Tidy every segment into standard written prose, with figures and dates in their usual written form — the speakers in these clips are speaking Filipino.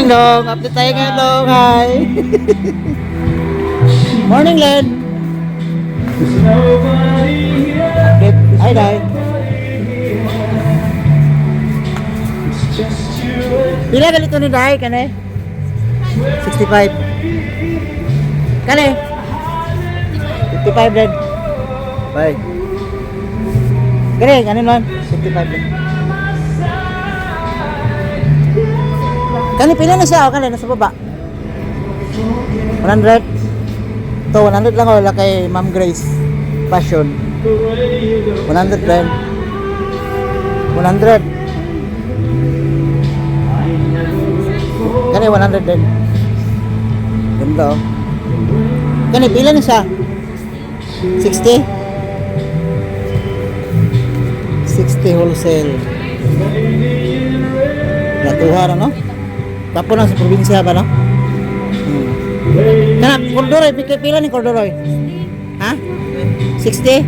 Morning, Dong. Update tayo ngayon, Dong. Hi. Morning, Len. Update. Hi, Dai. Pila ganito ni Dai, kane? 65. Kane? 55 din. Bye. Kane, kanin man? 55 din. Kani pila na siya o kani nasa baba? 100? Ito 100 lang o wala kay Ma'am Grace Passion 100 din 100 Kani 100 din ganda o Kani pila na siya? 60? 60 wholesale natuhara no? Tapo na sa probinsya ba, no? Kana, Cordoroy, pila ni Cordoroy? Ha? 60? Sige.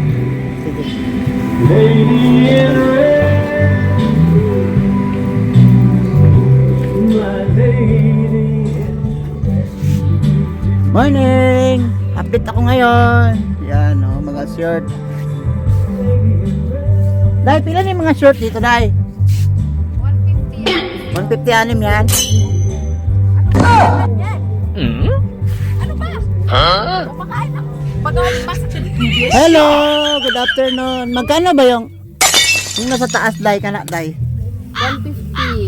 Morning! Update ako ngayon. Yan, oh, mga short. Dai, pila ni mga short dito, Dai? 150 anim yan. Ano ba? Kumakain ako. Pag-awin pa sa Hello, good afternoon. Magkano ba yung nasa taas Dai kana Dai?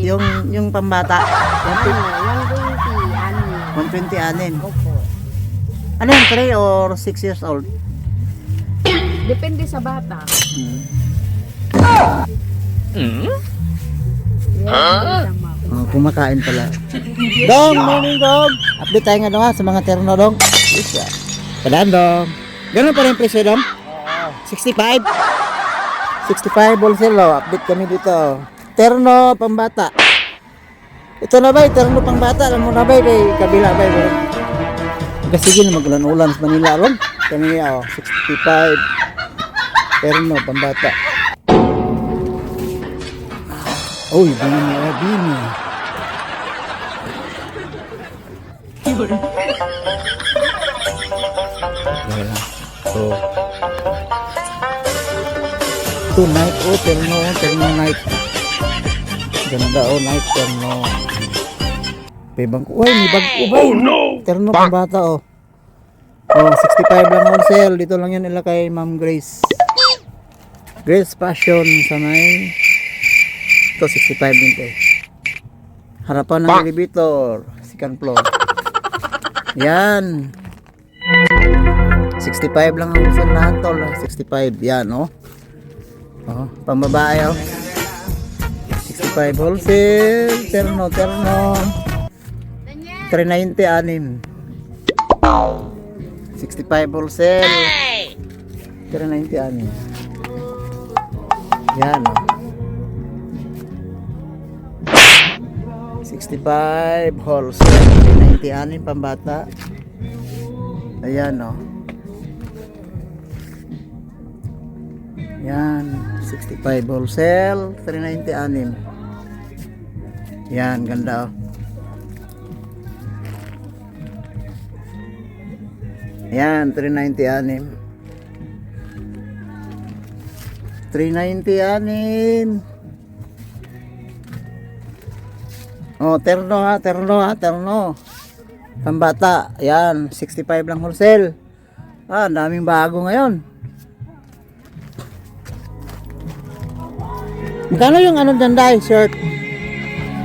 150. Yung pambata. 120. 120 anin. Opo. Ano yung 3 or 6 years old? Depende sa bata. Oh, kumakain pala. Dong, morning Dong. Update tayo nga Dong ha, sa mga terno Dong. Yes, Padaan Dong. Ganun pa rin presyo Dong? 65? 65 wholesale oh. Update kami dito. Terno pambata. Ito na ba, terno pambata. Alam mo na ba, kay kabila ba? Kasi na maglan-ulan sa Manila Dong. Kami 65. Terno pambata. Uy, bini. So, night, terno night. Ganda night, terno. Pebang ko, uy, may bag ko ba? Oh no! Terno pang bata, oh. Oh, 65 lang wholesale. Dito lang yan nila kay Ma'am Grace. Grace Passion sa may... Ito, 65 din to. Harapan ng elevator. Second floor. Yan. 65 lang ang wholesale lahat to. 65. Yan, oh. Oh, pambabae, oh. 65 wholesale. Terno. 390 anim. 65 wholesale. 390 anim. Yan, oh. 65 wholesale, 390 anin pambata. Ayan oh. Yan, 65 wholesale, 390 anin. Yan, ganda oh. Yan, 390 anin. 390 anin. Oh, terno. Pambata. Ayan, 65 lang wholesale. Ah, daming bago ngayon. Magkano yung ano dyan, Dai? Shirt?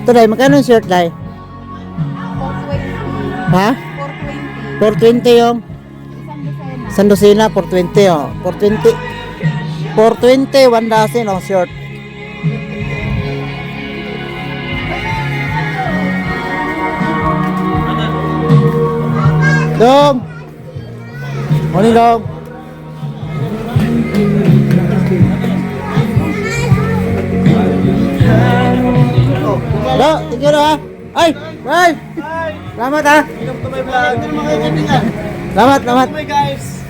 Ito, Dai. Magkano yung shirt, Dai? 420. Ha? 420. 420 yung? Isang dosena. 420, oh. 420, 1 dozen, oh, shirt. Dong! Morning, Dong! Dong, tingnan na ha! Ay! Ay! Salamat ha! Salamat! Hi guys!